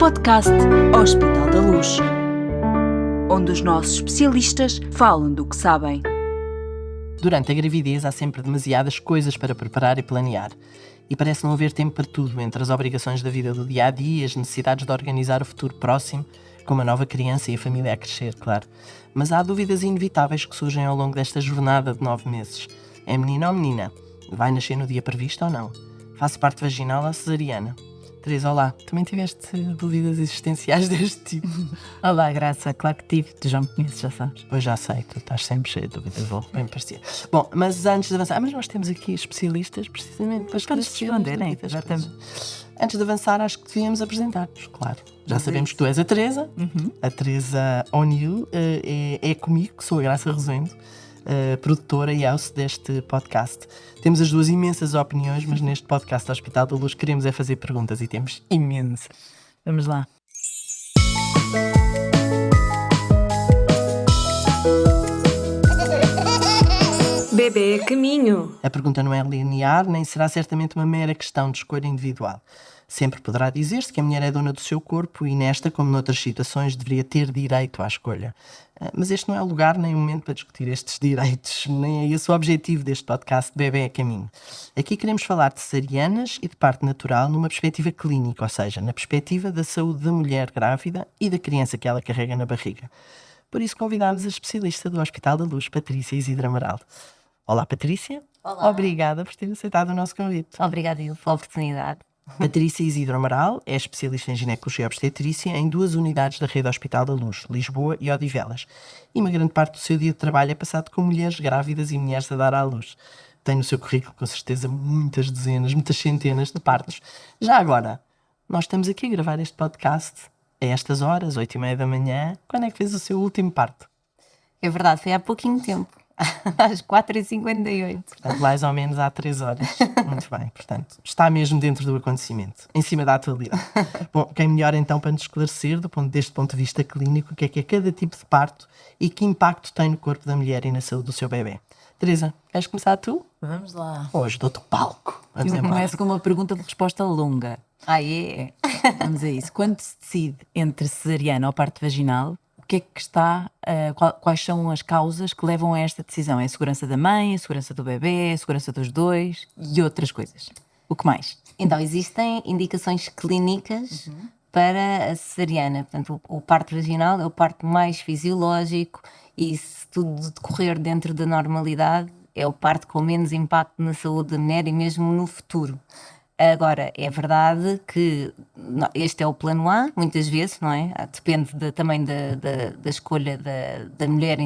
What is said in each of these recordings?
podcast Hospital da Luz, onde os nossos especialistas falam do que sabem. Durante a gravidez há sempre demasiadas coisas para preparar e planear. E parece não haver tempo para tudo, entre as obrigações da vida do dia-a-dia e as necessidades de organizar o futuro próximo, com uma nova criança e a família a crescer, claro. Mas há dúvidas inevitáveis que surgem ao longo desta jornada de 9 meses. É menino ou menina? Vai nascer no dia previsto ou não? Faço parte vaginal ou cesariana? Teresa, olá. Também tiveste dúvidas existenciais deste tipo? Olá, Graça. Claro que tive. Tu já me conheces, já sabes. Pois já sei, tu estás sempre cheio de dúvidas, bem parecia. Bom, mas antes de avançar... mas nós temos aqui especialistas, precisamente, para responderem. Exatamente. Antes de avançar, acho que devíamos apresentar-nos, claro. Já sabemos que tu és a Teresa. A Teresa O'Neill é comigo, que sou a Graça Rosendo, produtora e host deste podcast. Temos as duas imensas opiniões, mas neste podcast Hospital da Luz queremos é fazer perguntas e temos imensas. Vamos lá. Bebê a caminho. A pergunta não é linear, nem será certamente uma mera questão de escolha individual. Sempre poderá dizer-se que a mulher é dona do seu corpo e nesta, como noutras situações, deveria ter direito à escolha. Mas este não é o lugar nem o momento para discutir estes direitos, nem é esse o objetivo deste podcast Bebê a Caminho. Aqui queremos falar de cesarianas e de parto natural numa perspectiva clínica, ou seja, na perspectiva da saúde da mulher grávida e da criança que ela carrega na barriga. Por isso convidámos a especialista do Hospital da Luz, Patrícia Isidro Amaral. Olá, Patrícia. Olá. Obrigada por ter aceitado o nosso convite. Obrigada, Eu, pela oportunidade. Patrícia Isidro Amaral é especialista em ginecologia e obstetrícia em 2 unidades da rede Hospital da Luz, Lisboa e Odivelas. E uma grande parte do seu dia de trabalho é passado com mulheres grávidas e mulheres a dar à luz. Tem no seu currículo, com certeza, muitas dezenas, muitas centenas de partos. Já agora, nós estamos aqui a gravar este podcast a estas horas, 8h30 da manhã. Quando é que fez o seu último parto? É verdade, foi há pouquinho tempo. Às 4h58. Portanto, mais ou menos há 3 horas. Muito bem, portanto, está mesmo dentro do acontecimento, em cima da atualidade. Bom, quem melhor então para nos esclarecer, deste ponto de vista clínico, o que é cada tipo de parto e que impacto tem no corpo da mulher e na saúde do seu bebê. Teresa, queres começar tu? Vamos lá. Hoje dou-te o palco. Vamos Eu embora. começo com uma pergunta de resposta longa. É? Vamos a isso. Quando se decide entre cesariana ou parto vaginal, o que é que está, quais são as causas que levam a esta decisão? É a segurança da mãe, a segurança do bebê, a segurança dos dois e outras coisas? O que mais? Então, existem indicações clínicas para a cesariana. Portanto, o parto vaginal é o parto mais fisiológico e, se tudo decorrer dentro da normalidade, é o parto com menos impacto na saúde da mulher e mesmo no futuro. Agora, é verdade que este é o plano A, muitas vezes, não é? Depende também da escolha da mulher,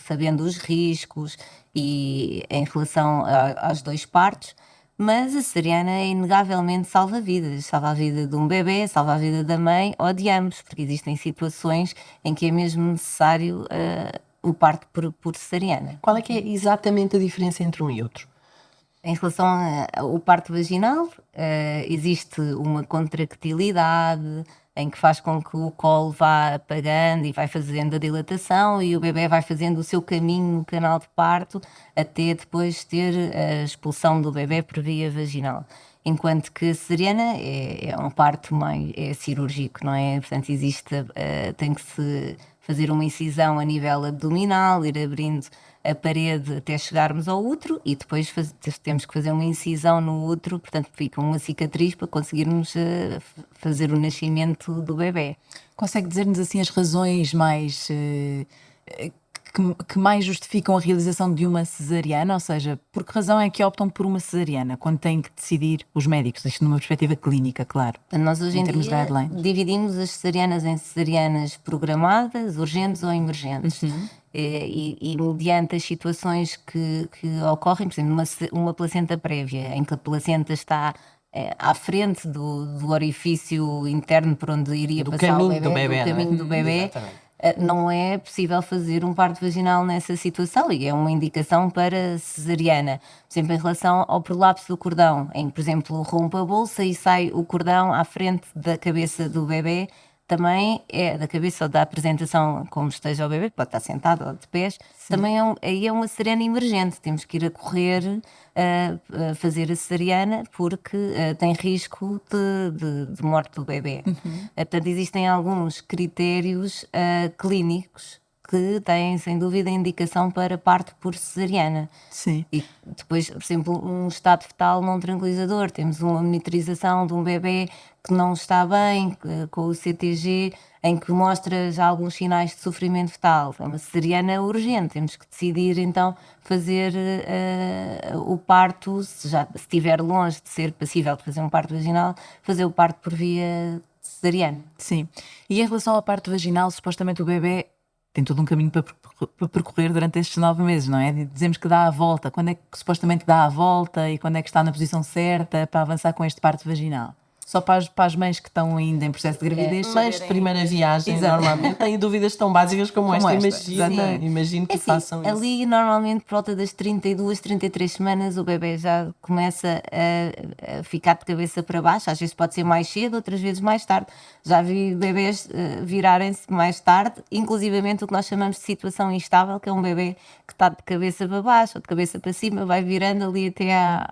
sabendo os riscos e em relação aos 2 partos, mas a cesariana é inegavelmente salva vidas. Salva a vida de um bebê, salva a vida da mãe ou de ambos, porque existem situações em que é mesmo necessário o parto por cesariana. Qual é que é exatamente a diferença entre um e outro? Em relação ao parto vaginal, existe uma contractilidade em que faz com que o colo vá apagando e vai fazendo a dilatação e o bebê vai fazendo o seu caminho no canal de parto até depois ter a expulsão do bebê por via vaginal. Enquanto que a cesariana é um parto mais cirúrgico, não é? Portanto, tem que se fazer uma incisão a nível abdominal, ir abrindo a parede até chegarmos ao útero e depois temos que fazer uma incisão no útero, portanto fica uma cicatriz para conseguirmos fazer o nascimento do bebê. Consegue dizer-nos assim as razões mais que mais justificam a realização de uma cesariana? Ou seja, por que razão é que optam por uma cesariana quando têm que decidir os médicos? Isto numa perspectiva clínica, claro. Nós hoje em termos de dia guidelines. dividimos as cesarianas em cesarianas programadas, urgentes ou emergentes. E mediante as situações que ocorrem, por exemplo, uma placenta prévia, em que a placenta está à frente do orifício interno por onde iria passar o bebê, do caminho do bebê, não é possível fazer um parto vaginal nessa situação e é uma indicação para cesariana. Sempre em relação ao prolapso do cordão, em que, por exemplo, rompe a bolsa e sai o cordão à frente da cabeça do bebê, também é da cabeça ou da apresentação, como esteja o bebê, pode estar sentado ou de pés, também aí é uma cesariana emergente, temos que ir a correr a fazer a cesariana porque tem risco de morte do bebê. Portanto, existem alguns critérios clínicos que têm, sem dúvida, indicação para parto por cesariana. Sim. E depois, por exemplo, um estado fetal não tranquilizador, temos uma monitorização de um bebê que não está bem, com o CTG, em que mostra já alguns sinais de sofrimento fetal. É uma cesariana urgente, temos que decidir então fazer o parto, se estiver longe de ser passível de fazer um parto vaginal, fazer o parto por via cesariana. Sim. E em relação ao parto vaginal, supostamente o bebê tem todo um caminho para percorrer durante estes 9 meses, não é? Dizemos que dá a volta. Quando é que supostamente dá a volta e quando é que está na posição certa para avançar com este parto vaginal? Só para as mães que estão ainda em processo de gravidez. Mães de primeira viagem, Exato. normalmente, têm dúvidas tão básicas como esta. Exatamente. Imagino que É assim, façam isso. ali normalmente por volta das 32, 33 semanas o bebê já começa a ficar de cabeça para baixo, às vezes pode ser mais cedo, outras vezes mais tarde. Já vi bebês virarem-se mais tarde, inclusivamente o que nós chamamos de situação instável, que é um bebê que está de cabeça para baixo ou de cabeça para cima, vai virando ali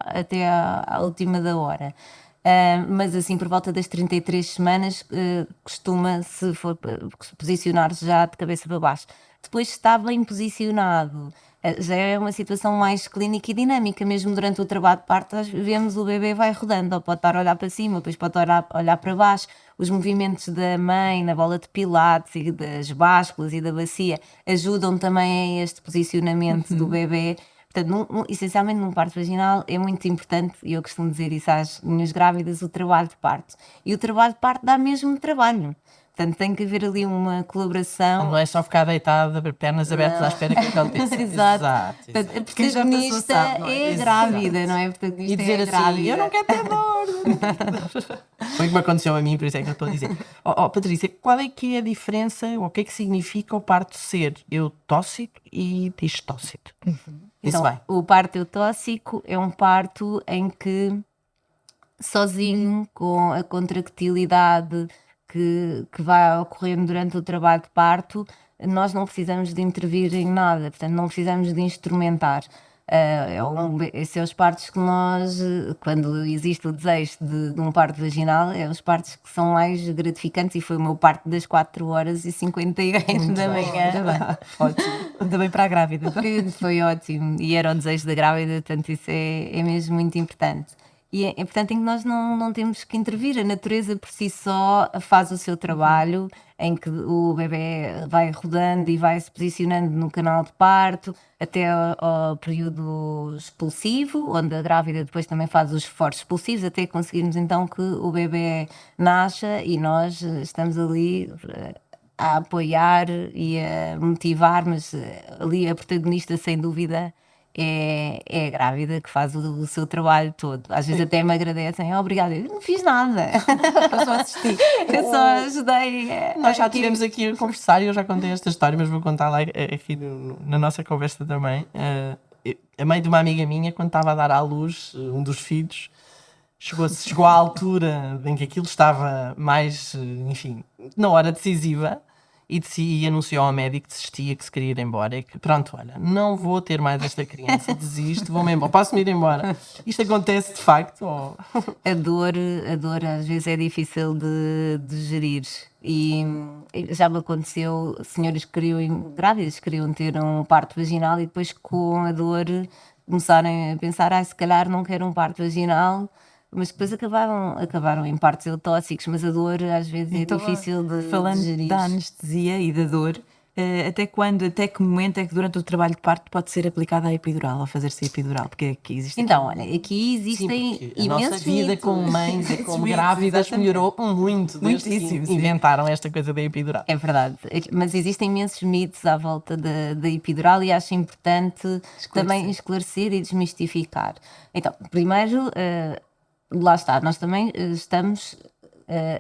até à última da hora. Mas assim, por volta das 33 semanas, costuma, se for posicionar-se já de cabeça para baixo. Depois, se está bem posicionado, já é uma situação mais clínica e dinâmica. Mesmo durante o trabalho de parto, nós vemos o bebê vai rodando, ou pode estar a olhar para cima, depois pode olhar para baixo. Os movimentos da mãe na bola de pilates e das básculas e da bacia ajudam também a este posicionamento do bebê. Portanto, essencialmente num parto vaginal é muito importante, e eu costumo dizer isso às minhas grávidas, o trabalho de parto. E o trabalho de parto dá mesmo trabalho. Portanto, tem que haver ali uma colaboração. Não é só ficar deitada, pernas abertas à espera que aconteça. Exato. Exato. Portanto, a Quem já passou protagonista sabe, não é? é Exato. grávida, não é? Portanto, E isto dizer é assim, grávida. eu não quero ter dor. Foi o que me aconteceu a mim, por isso é que eu estou a dizer. Patrícia, qual é que é a diferença, ou o que é que significa o parto ser eutóxico e distóxico? Isso Então, vai. o parto eutóxico é um parto em que, sozinho, com a contractilidade que vai ocorrendo durante o trabalho de parto, nós não precisamos de intervir em nada, portanto, não precisamos de instrumentar. Esses são os partos que nós, quando existe o desejo de um parto vaginal, é os partos que são mais gratificantes, e foi o meu parto das 4h58 da manhã. Ótimo. Ainda bem para a grávida. Foi ótimo, e era o desejo da grávida, portanto isso é mesmo muito importante. E é importante em que nós não temos que intervir, a natureza por si só faz o seu trabalho, em que o bebê vai rodando e vai se posicionando no canal de parto até ao período expulsivo, onde a grávida depois também faz os esforços expulsivos até conseguirmos então que o bebê nasça, e nós estamos ali a apoiar e a motivar, mas ali a protagonista sem dúvida é a grávida, que faz o seu trabalho todo. Às vezes até me agradecem, obrigada, eu não fiz nada, Eu só assisti. eu só ajudei. Nós já estivemos aqui a conversar e eu já contei esta história, mas vou contar lá aqui na nossa conversa também. A mãe de uma amiga minha, quando estava a dar à luz um dos filhos, chegou à altura em que aquilo estava mais, enfim, na hora decisiva, e anunciou ao médico que desistia, que se queria ir embora. E que, pronto, olha, não vou ter mais esta criança, desisto, vou-me embora, posso-me ir embora. Isto acontece de facto? A dor às vezes é difícil de gerir, e já me aconteceu, senhoras grávidas queriam ter um parto vaginal e depois com a dor começarem a pensar, se calhar não quero um parto vaginal, mas depois acabaram em partos eutóxicos, mas a dor às vezes é difícil de Falando gerir. da anestesia e da dor, até que momento é que durante o trabalho de parto pode ser aplicada a epidural, ou fazer-se a epidural? Porque aqui existe... Então, olha, aqui existem Sim, a imensos nossa vida mitos. como mães e como Mitos, grávidas exatamente. melhorou muito desde Muitíssimo, que sim. inventaram esta coisa da epidural. É verdade, mas existem imensos mitos à volta da epidural, e acho importante também esclarecer e desmistificar. Então, primeiro, lá está, nós também estamos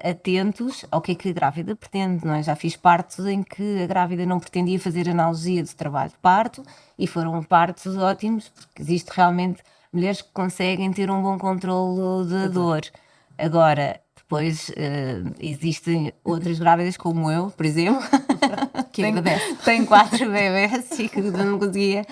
atentos ao que a grávida pretende, não é? Já fiz partos em que a grávida não pretendia fazer analgesia de trabalho de parto, e foram partos ótimos, porque existe realmente mulheres que conseguem ter um bom controlo da dor. Agora, Depois existem outras grávidas como eu, por exemplo, Que agradece. tenho 4 bebés e que não conseguia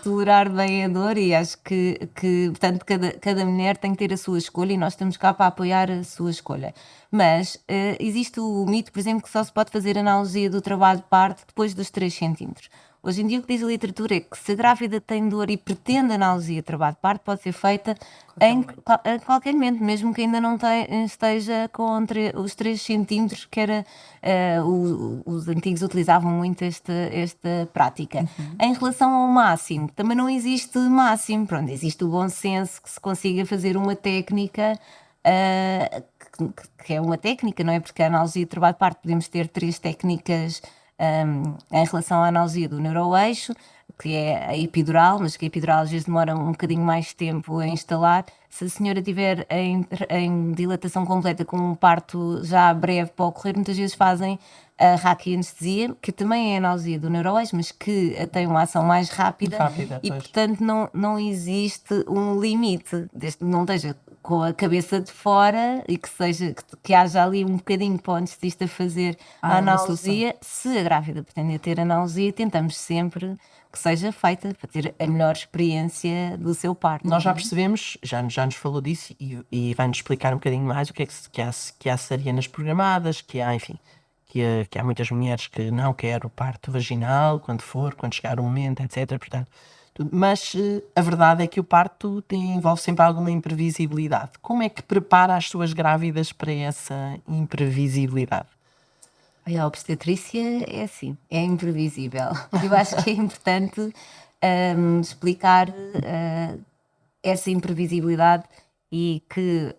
tolerar bem a dor, e acho que portanto, cada mulher tem que ter a sua escolha e nós estamos cá para apoiar a sua escolha. Mas existe o mito, por exemplo, que só se pode fazer analogia do trabalho de parto depois dos 3 centímetros. Hoje em dia o que diz a literatura é que se a grávida tem dor e pretende analgesia de trabalho de parto, pode ser feita a qualquer momento, mesmo que ainda não esteja com os 3 centímetros, que era, os antigos utilizavam muito esta prática. Em relação ao máximo, também não existe máximo. Pronto, existe o bom senso que se consiga fazer uma técnica, que é uma técnica, não é? Porque a analgesia de trabalho de parto podemos ter 3 técnicas em relação à analgesia do neuroeixo, que é a epidural, mas que a epidural às vezes demora um bocadinho mais tempo a instalar. Se a senhora estiver em dilatação completa com um parto já breve para ocorrer, muitas vezes fazem a raquianestesia, que também é a analgesia do neuroeixo, mas que tem uma ação mais rápida, e pois. portanto não existe um limite, desde que não esteja com a cabeça de fora e que haja ali um bocadinho para o anestesista fazer a uma analgesia. Se a grávida pretender ter analgesia, tentamos sempre que seja feita para ter a melhor experiência do seu parto. Nós já percebemos, já nos falou disso e vai-nos explicar um bocadinho mais o que é que há cesarianas programadas, que há, enfim, que há muitas mulheres que não querem o parto vaginal, quando chegar o momento, etc. Portanto, mas a verdade é que o parto envolve sempre alguma imprevisibilidade. Como é que prepara as suas grávidas para essa imprevisibilidade? A obstetrícia é assim, é imprevisível. Eu acho que é importante explicar essa imprevisibilidade, e que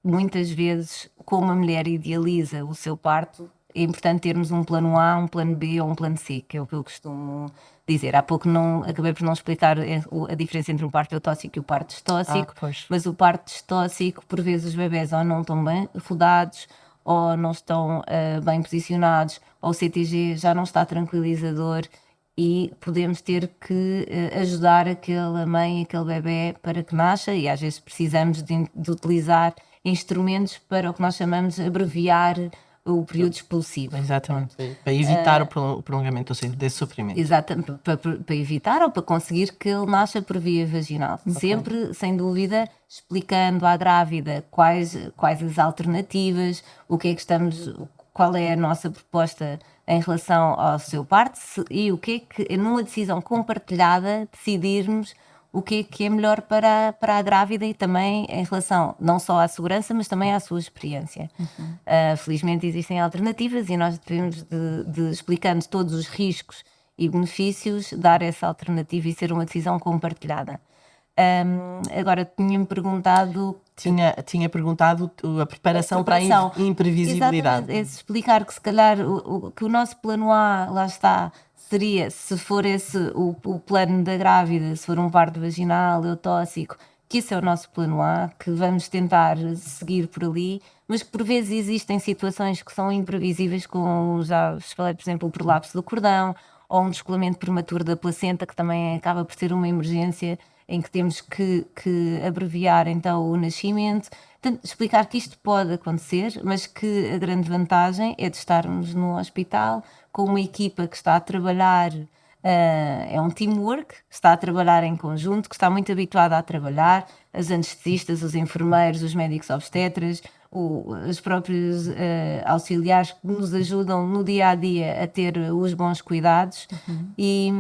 muitas vezes, como a mulher idealiza o seu parto, é importante termos um plano A, um plano B ou um plano C, que é o que eu costumo dizer. Há pouco acabei por não explicar a diferença entre um parto eutóxico e o parto distóxico, mas o parto distóxico, por vezes os bebés ou não estão bem rodados, ou não estão bem posicionados, ou o CTG já não está tranquilizador, e podemos ter que ajudar aquela mãe, aquele bebé para que nasça, e às vezes precisamos de utilizar instrumentos para o que nós chamamos de abreviar o período expulsivo. Exatamente, para evitar o prolongamento desse sofrimento. Exatamente, para evitar ou para conseguir que ele nasça por via vaginal. Sempre, sem dúvida, explicando à grávida quais as alternativas, qual é a nossa proposta em relação ao seu parto, e o que é que, numa decisão compartilhada, decidirmos o que é melhor para a grávida, e também em relação não só à segurança, mas também à sua experiência. Felizmente existem alternativas, e nós devemos de explicando todos os riscos e benefícios, dar essa alternativa e ser uma decisão compartilhada. Agora, tinha-me perguntado... Tinha perguntado a preparação para a imprevisibilidade. Exatamente, é explicar que se calhar que o nosso plano A, lá está, seria, se for esse o plano da grávida, se for um parto vaginal, eutóxico, que esse é o nosso plano A, que vamos tentar seguir por ali, mas que por vezes existem situações que são imprevisíveis, como já falei, por exemplo, o prolapso do cordão, ou um descolamento prematuro da placenta, que também acaba por ser uma emergência em que temos que abreviar então o nascimento. Portanto, explicar que isto pode acontecer, mas que a grande vantagem é de estarmos no hospital com uma equipa que está a trabalhar, é um teamwork, está a trabalhar em conjunto, que está muito habituada a trabalhar, as anestesistas, os enfermeiros, os médicos obstetras, os próprios auxiliares que nos ajudam no dia a dia a ter os bons cuidados, e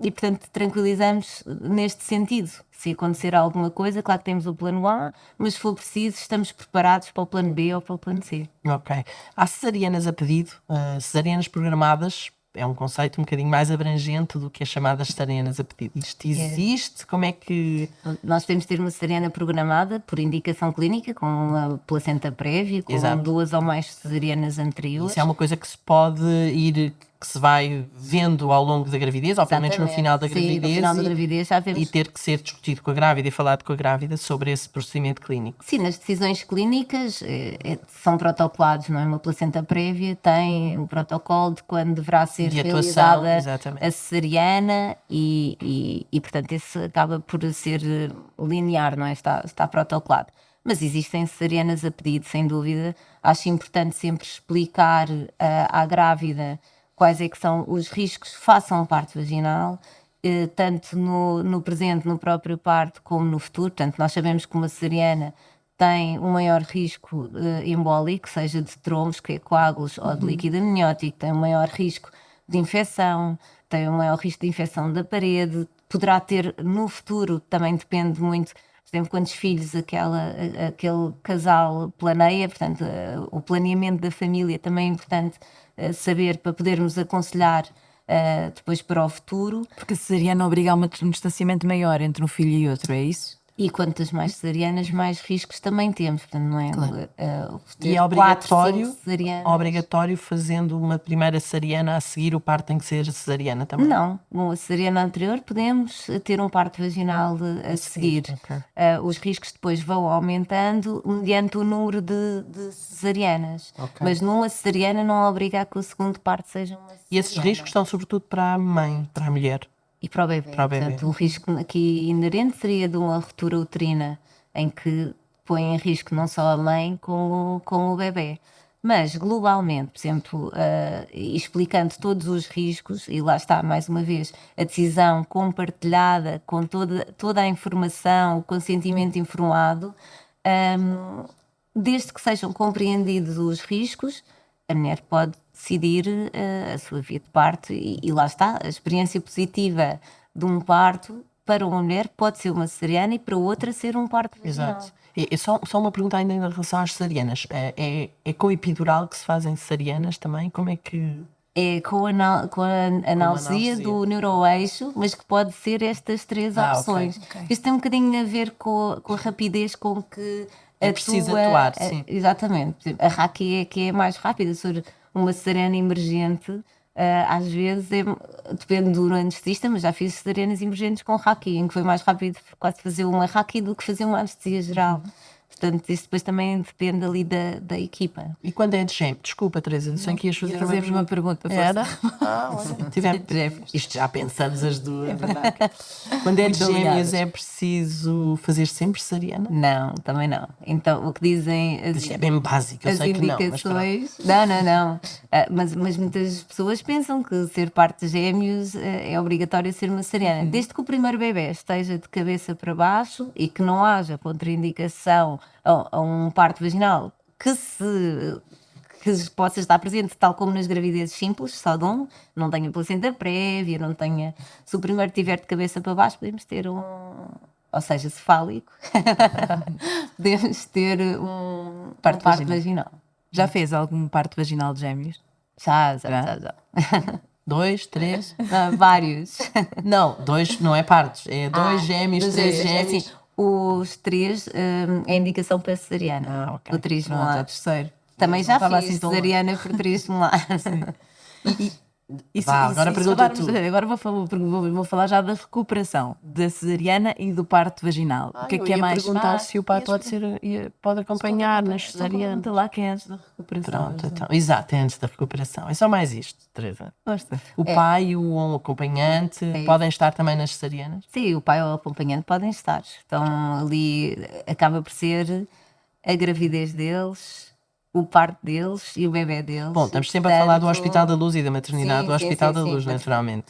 portanto tranquilizamos neste sentido. Se acontecer alguma coisa, claro que temos o plano A, mas se for preciso estamos preparados para o plano B ou para o plano C. Ok. Há cesarianas a pedido, cesarianas programadas. É um conceito um bocadinho mais abrangente do que as chamadas cesarianas a pedido. Isto existe? Como é que... Nós temos de ter uma cesariana programada por indicação clínica, com a placenta prévia, com 2 ou mais cesarianas anteriores. Isso é uma coisa que se pode ir, que se vai vendo ao longo da gravidez, ou pelo menos no final da gravidez, no final da gravidez já vemos. E ter que ser discutido com a grávida e falado com a grávida sobre esse procedimento clínico. Sim, nas decisões clínicas são protocolados, não é? Uma placenta prévia tem um protocolo de quando deverá ser realizada a cesariana, e portanto esse acaba por ser linear, não é? Está protocolado. mas existem cesarianas a pedido, sem dúvida. Acho importante sempre explicar à grávida quais é que são os riscos face a um parto vaginal, tanto no presente, no próprio parto, como no futuro. Portanto, nós sabemos que uma cesariana tem um maior risco embólico, seja de trombos, que é coágulos, ou de líquido amniótico, tem um maior risco de infecção, tem um maior risco de infecção da parede, poderá ter no futuro, também depende muito, por exemplo, quantos filhos aquele casal planeia, portanto, o planeamento da família também é importante saber para podermos aconselhar depois para o futuro. Porque a cesariana obriga a um distanciamento maior entre um filho e outro, é isso? E quantas mais cesarianas, mais riscos também temos, portanto, não é? Claro. E é obrigatório fazendo uma primeira cesariana a seguir o parto tem que ser cesariana também? Não, a cesariana anterior podemos ter um parto vaginal a seguir. Ok. Os riscos depois vão aumentando mediante o número de cesarianas. Ok. Mas numa cesariana não obriga a que o segundo parto seja uma cesariana. E esses riscos estão sobretudo para a mãe, para a mulher? E para o bebê. Para o bebê. Portanto, o risco aqui inerente seria de uma ruptura uterina, em que põe em risco não só a mãe como o bebê. Mas, globalmente, por exemplo, explicando todos os riscos, e lá está, mais uma vez, a decisão compartilhada com toda a informação, o consentimento informado, desde que sejam compreendidos os riscos, a mulher pode decidir a sua via de parto e lá está, a experiência positiva de um parto para uma mulher pode ser uma cesariana e para outra ser um parto vaginal. Exato. E só uma pergunta ainda em relação às cesarianas. É com epidural que se fazem cesarianas também? Como é que... É com a analgesia analgesia. do neuroeixo, mas que pode ser estas três opções. ok. Isto tem um bocadinho a ver com a rapidez com que É preciso atuar, sim. Exatamente. Por exemplo, a Raki é que é mais rápida. Se for uma cesariana emergente, às vezes depende do anestesista, mas já fiz cesarianas emergentes com Raki, em que foi mais rápido quase fazer uma Raki do que fazer uma anestesia geral. Portanto, isso depois também depende ali da equipa. E quando é de gêmeo? Desculpa, Teresa, sei que ias fazer uma Fazemos uma pergunta. Era? força. Tivemos. Gêmeos. Isto já pensamos as duas. É verdade. Quando é de Muito gêmeas obrigadas. é preciso fazer sempre cesariana? Não, também não. Então, o que dizem Isto é bem básico, eu as sei que não. Mas pronto. indicações. Não. Mas muitas pessoas pensam que ser parte de gêmeos é obrigatório ser uma cesariana. Desde que o primeiro bebê esteja de cabeça para baixo e que não haja contraindicação a um parto vaginal que possa estar presente, tal como nas gravidezes simples, só de um, não tenha placenta prévia, não tenha. Se o primeiro estiver de cabeça para baixo, podemos ter ou seja, cefálico, podemos ter um parto vaginal. Já fez algum parto vaginal de gêmeos? Já. 2, 3? Vários. Não, 2 não é partos, é 2 gêmeos, Dos 3 gêmeos, gêmeos. assim, os 3 é indicação para cesariana. Ok. O trismo lá. Terceiro. Também já Estava fiz assim tão cesariana por trismo lá. Agora pergunta tu. Agora vou falar já da recuperação da cesariana e do parto vaginal. O que é Eu que é ia mais perguntar fácil? se o pai pode acompanhar nas cesarianas. Pergunta lá quem é antes da recuperação. Pronto, então. Exato, é antes da recuperação. É só mais isto, Teresa. Gosta. O pai e o acompanhante podem estar também nas cesarianas? Sim, o pai ou o acompanhante podem estar. Então ali acaba por ser a gravidez deles, o parto deles e o bebê deles. Bom, estamos sempre a falar do Portanto, Hospital da Luz e da maternidade do sim, Hospital sim, da sim, Luz, sim. naturalmente.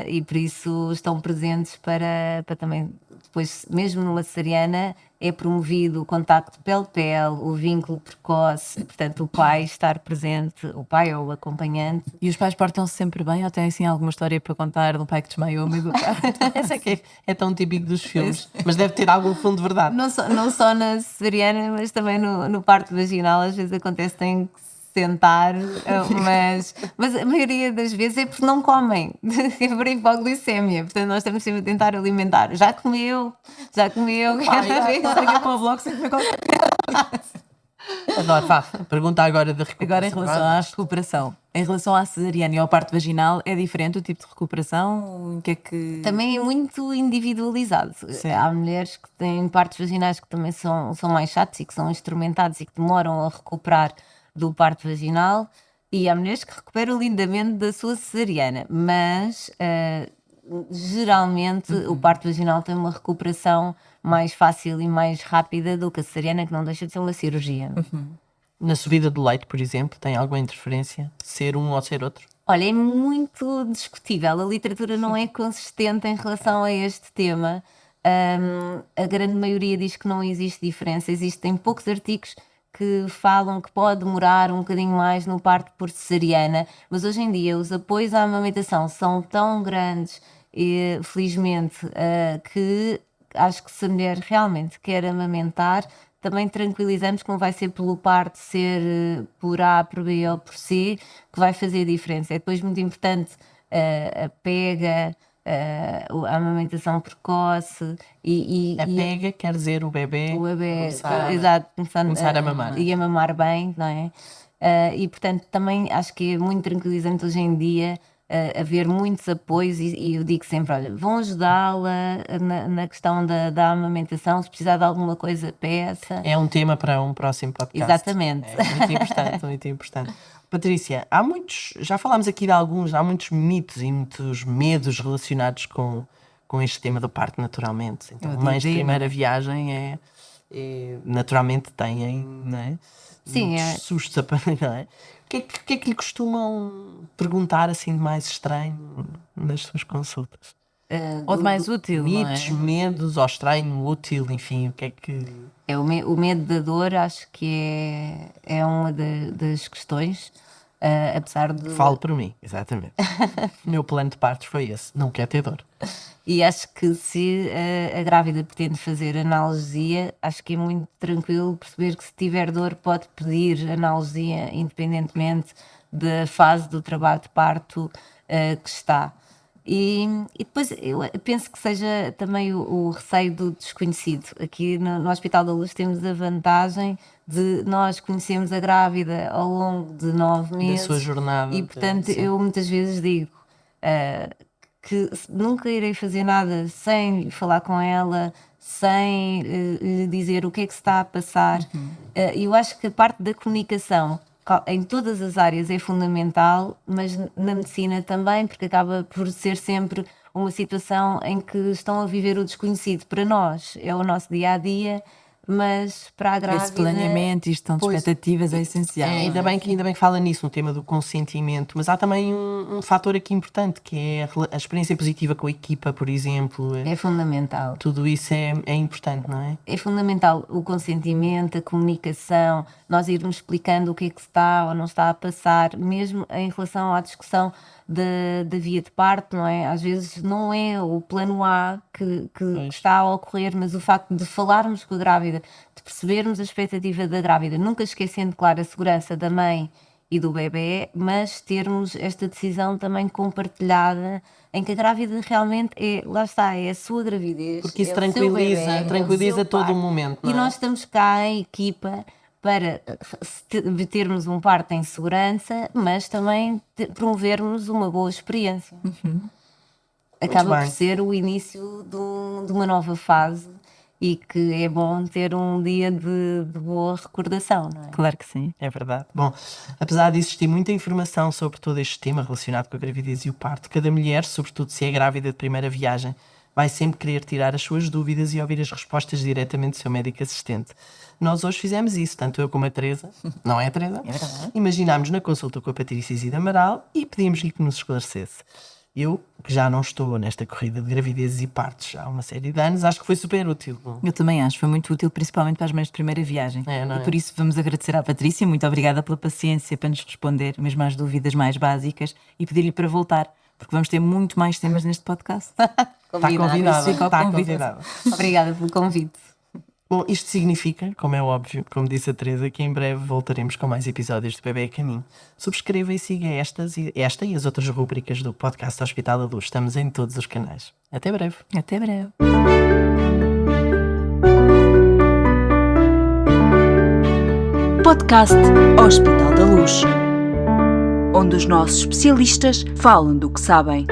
E por isso estão presentes para também, depois, mesmo numa cesariana, é promovido o contacto pele-pele, o vínculo precoce, portanto, o pai estar presente, o pai ou o acompanhante. E os pais portam-se sempre bem ou têm assim alguma história para contar de um pai que desmaiou meio do carro? Essa é que é tão típico dos filmes, mas deve ter algum fundo de verdade. Não só na cesariana, mas também no parto vaginal, às vezes acontece, tem que se sentar, mas a maioria das vezes é porque não comem, é por hipoglicemia, portanto nós estamos sempre a tentar alimentar. Já comeu. Liga para o blog sem comer qualquer Adoro, Faf. Pergunta agora da recuperação. Agora, em relação à recuperação, em relação à cesariana e ao parto vaginal, é diferente o tipo de recuperação? O que é que... Também é muito individualizado. Sim. Há mulheres que têm partos vaginais que também são mais chatos e que são instrumentados e que demoram a recuperar do parto vaginal, e há mulheres que recuperam lindamente da sua cesariana, mas geralmente o parto vaginal tem uma recuperação mais fácil e mais rápida do que a cesariana, que não deixa de ser uma cirurgia. Na subida do leite, por exemplo, tem alguma interferência? Ser um ou ser outro? Olha, é muito discutível. A literatura não é consistente em relação a este tema. A grande maioria diz que não existe diferença. Existem poucos artigos que falam que pode demorar um bocadinho mais no parto por cesariana, mas hoje em dia os apoios à amamentação são tão grandes e, felizmente, que acho que se a mulher realmente quer amamentar, também tranquilizamos que não vai ser pelo parto ser por A, por B ou por C que vai fazer diferença. É depois muito importante a pega, a amamentação precoce A pega quer dizer o bebê começar a mamar. E a mamar bem, não é? E portanto também acho que é muito tranquilizante hoje em dia haver muitos apoios e eu digo sempre, olha, vão ajudá-la na questão da amamentação, se precisar de alguma coisa, peça. É um tema para um próximo podcast. Exatamente. É muito importante, muito importante. Patrícia, já falámos aqui de alguns, há muitos mitos e muitos medos relacionados com este tema do parto, naturalmente. Então, mães de primeira viagem naturalmente têm, não é? Sim, muitos sustos, não é? O que é que lhe costumam perguntar assim de mais estranho nas suas consultas? Ou de mais útil, Mitos, não é? medos, ou estranho, útil, enfim, o que é que... O medo da dor acho que é uma das questões, apesar de... Falo por mim, exatamente. O meu plano de partos foi esse, não quer ter dor. E acho que se a grávida pretende fazer analgesia, acho que é muito tranquilo perceber que se tiver dor pode pedir analgesia independentemente da fase do trabalho de parto que está. E depois eu penso que seja também o receio do desconhecido. Aqui no Hospital da Luz temos a vantagem de nós conhecermos a grávida ao longo de 9 meses. Da sua jornada. E portanto eu muitas vezes digo que nunca irei fazer nada sem lhe falar com ela, sem lhe dizer o que é que se está a passar. Eu acho que a parte da comunicação em todas as áreas é fundamental, mas na medicina também, porque acaba por ser sempre uma situação em que estão a viver o desconhecido. Para nós é o nosso dia-a-dia, mas para a grávida... Esse planeamento e gestão de expectativas é essencial. Ainda bem que fala nisso, no tema do consentimento, mas há também um fator aqui importante, que é a experiência positiva com a equipa, por exemplo. É fundamental. Tudo isso é importante, não é? É fundamental o consentimento, a comunicação, nós irmos explicando o que é que está ou não está a passar, mesmo em relação à discussão da via de parto, não é? Às vezes não é o plano A que está a ocorrer, mas o facto de falarmos com a grávida, de percebermos a expectativa da grávida, nunca esquecendo, claro, a segurança da mãe e do bebê, mas termos esta decisão também compartilhada em que a grávida realmente lá está, é a sua gravidez. Porque isso é o seu bebé, tranquiliza é o seu todo o parto. momento, não é? E nós estamos cá em equipa para termos um parto em segurança, mas também promovermos uma boa experiência. Acaba por ser o início de uma nova fase e que é bom ter um dia de boa recordação, não é? Claro que sim. É verdade. Bom, apesar de existir muita informação sobre todo este tema relacionado com a gravidez e o parto, cada mulher, sobretudo se é grávida de primeira viagem, vai sempre querer tirar as suas dúvidas e ouvir as respostas diretamente do seu médico assistente. Nós hoje fizemos isso, tanto eu como a Teresa, não é a Teresa? É verdade. Imaginámos na consulta com a Patrícia Zida Amaral e pedimos-lhe que nos esclarecesse. Eu, que já não estou nesta corrida de gravidezes e partos há uma série de anos, acho que foi super útil. Eu também acho, foi muito útil, principalmente para as mães de primeira viagem. Não é? E por isso vamos agradecer à Patrícia, muito obrigada pela paciência para nos responder mesmo às dúvidas mais básicas e pedir-lhe para voltar, porque vamos ter muito mais temas neste podcast. Está convidada. Fica ao Está convite. convidada. Obrigada pelo convite. Bom, isto significa, como é óbvio, como disse a Teresa, que em breve voltaremos com mais episódios de Bebê a Caminho. Subscreva e siga esta e as outras rúbricas do podcast Hospital da Luz. Estamos em todos os canais. Até breve. Até breve. Podcast Hospital da Luz, onde os nossos especialistas falam do que sabem.